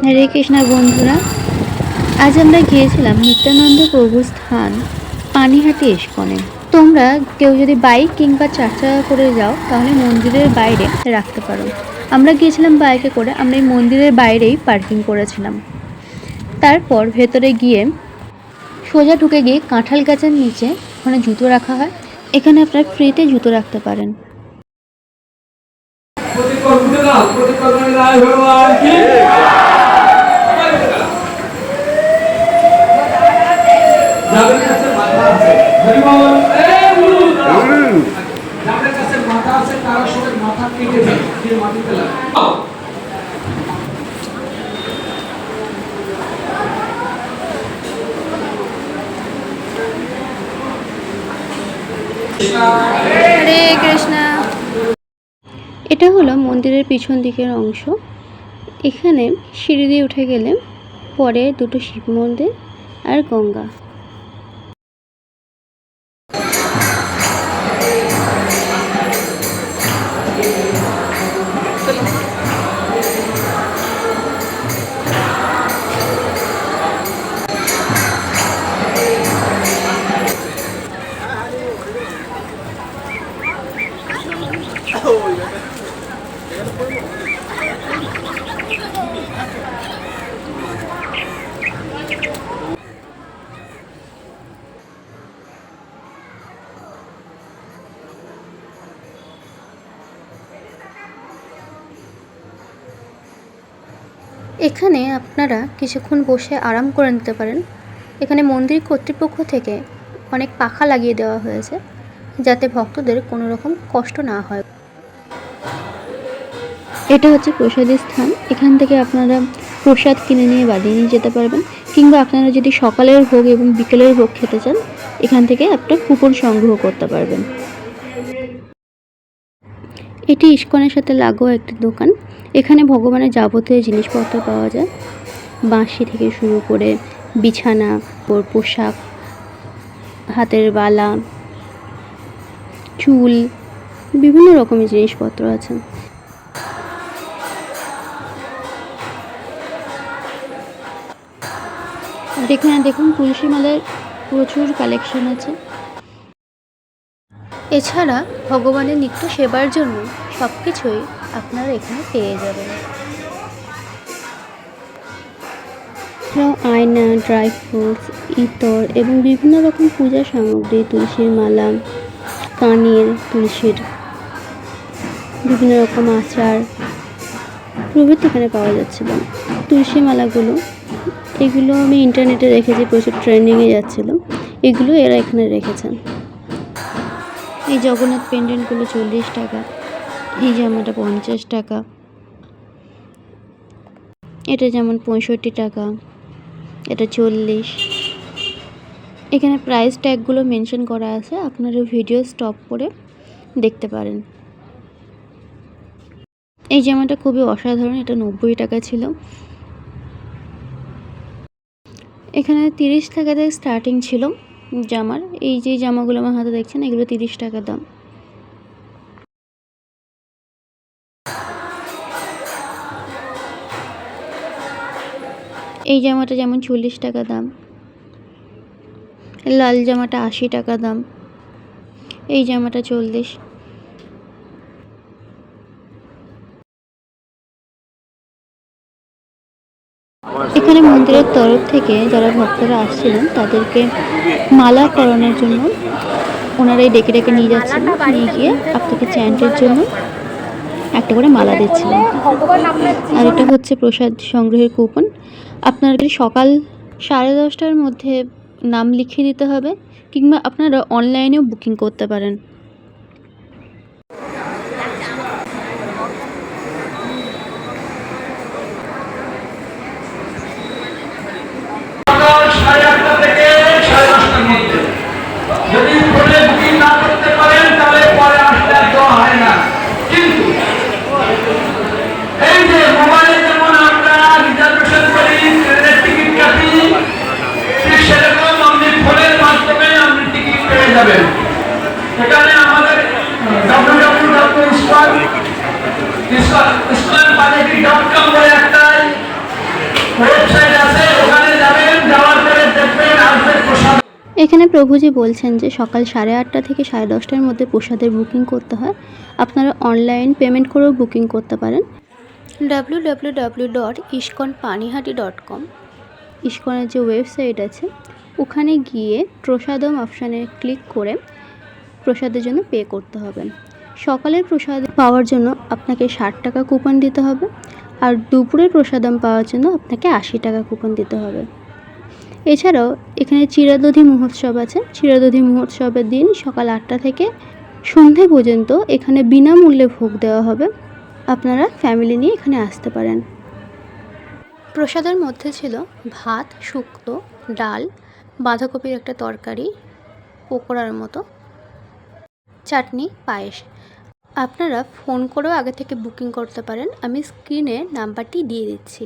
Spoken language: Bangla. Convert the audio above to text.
হরে কৃষ্ণা বন্ধুরা, আজ আমরা গিয়েছিলাম নিত্যানন্দ প্রভুর স্থান পানিহাটি ইস্কনে। তোমরা কেউ যদি বাইক কিংবা 4 চাকা করে যাও তাহলে মন্দিরের বাইরে রাখতে পারো। আমরা গিয়েছিলাম বাইকে করে, আমরা এই মন্দিরের বাইরেই পার্কিং করেছিলাম। তারপর ভেতরে গিয়ে সোজা ঢুকে গিয়ে কাঁঠাল গাছের নিচে ওখানে জুতো রাখা হয়। এখানে আপনারা ফ্রিতে জুতো রাখতে পারেন। হরে কৃষ্ণ। এটা হলো মন্দিরের পিছন দিকের অংশ। এখানে সিঁড়ি দিয়ে উঠে গেলে পরে দুটো শিব মন্দির আর গঙ্গা। এখানে আপনারা কিছুক্ষণ বসে আরাম করে নিতে পারেন। এখানে মন্দির কর্তৃপক্ষ থেকে অনেক পাখা লাগিয়ে দেওয়া হয়েছে যাতে ভক্তদের কোনো রকম কষ্ট না হয়। এটা হচ্ছে প্রসাদের স্থান। এখান থেকে আপনারা প্রসাদ কিনে নিয়ে বাড়ি নিয়ে যেতে পারবেন, কিংবা আপনারা যদি সকালের ভোগ এবং বিকেলের ভোগ খেতে চান এখান থেকে আপনারা কুপন সংগ্রহ করতে পারবেন। এটি ইস্কনের সাথে লাগোয়া একটি দোকান। এখানে ভগবানের যাবতীয় জিনিসপত্র পাওয়া যায়, বাঁশি থেকে শুরু করে বিছানা, পোশাক, হাতের বালা, চুল, বিভিন্ন রকমের জিনিসপত্র আছে। আর এখানে দেখুন তুলসী মালার প্রচুর কালেকশন আছে। এছাড়া ভগবানের নিত্য সেবার জন্য সব কিছুই আপনারা এখানে পেয়ে যাবেন। আয়না, ড্রাই ফ্রুটস, ইতর এবং বিভিন্ন রকম পূজার সামগ্রী, তুলসীর মালা, কানের তুলসীর বিভিন্ন রকম আচার প্রভৃতি এখানে পাওয়া যাচ্ছিল। তুলসী মালাগুলো এগুলো আমি ইন্টারনেটে রেখেছি, প্রচুর ট্রেন্ডিংয়ে যাচ্ছিল। এগুলো এরা এখানে রেখেছেন। এই জগন্নাথ পেন্ডেন্টগুলো 40 টাকা, এই জামাটা 50 টাকা, এটা যেমন 65 টাকা, এটা 40। এখানে প্রাইস ট্যাগগুলো মেনশন করা আছে, আপনারা ভিডিও স্টপ করে দেখতে পারেন। এই জামাটা খুবই অসাধারণ, এটা 90 টাকা ছিল। এখানে 30 টাকা থেকে স্টার্টিং ছিল জামার। এই যে জামাগুলো আমার হাতে দেখছেন এগুলো 30 টাকা দাম। এই জামাটা যেমন 40 টাকা দাম, লাল জামাটা 80 টাকা দাম, এই জামাটা 40। এখানে মন্দিরের তরফ থেকে যারা ভক্তরা আসছিলেন তাদেরকে মালা করানোর জন্য ওনারাই ডেকে ডেকে নিয়ে যাচ্ছিলেন, নিয়ে গিয়ে আপনাকে চ্যান্টের জন্য একটা করে মালা দিচ্ছিলেন। আর এটা হচ্ছে প্রসাদ সংগ্রহের কুপন। আপনার সকাল 10:30টার মধ্যে নাম লিখিয়ে দিতে হবে, কিংবা আপনারা অনলাইনেও বুকিং করতে পারেন। এখানে আমাদের www.iskonparty.com বলে একটা ওয়েবসাইট আছে, ওখানে যাবেন, যাওয়ার পরে দেখবেন আসবে প্রসাদ। এখানে প্রভুজি বলছেন যে সকাল 8:30 থেকে 10:30টার মধ্যে প্রসাদের বুকিং করতে হয়। আপনারা অনলাইন পেমেন্ট করেও বুকিং করতে পারেন। www.iskonpanihati.com ইস্কনের যে ওয়েবসাইট আছে ওখানে গিয়ে প্রসাদম অপশানে ক্লিক করে প্রসাদের জন্য পে করতে হবে। সকালের প্রসাদ পাওয়ার জন্য আপনাকে 60 টাকা কুপন দিতে হবে, আর দুপুরের প্রসাদম পাওয়ার জন্য আপনাকে 80 টাকা কুপন দিতে হবে। এছাড়াও এখানে চিরাদধি মহোৎসব আছে। চিরাদধি মহোৎসবের দিন সকাল 8টা থেকে সন্ধে পর্যন্ত এখানে বিনামূল্যে ভোগ দেওয়া হবে। আপনারা ফ্যামিলি নিয়ে এখানে আসতে পারেন। প্রসাদের মধ্যে ছিল ভাত, শুক্তো, ডাল, বাঁধাকপির একটা তরকারি, পকোড়ার মতো, চাটনি, পায়েস। আপনারা ফোন করেও আগে থেকে বুকিং করতে পারেন। আমি স্ক্রিনে নাম্বারটি দিয়ে দিচ্ছি।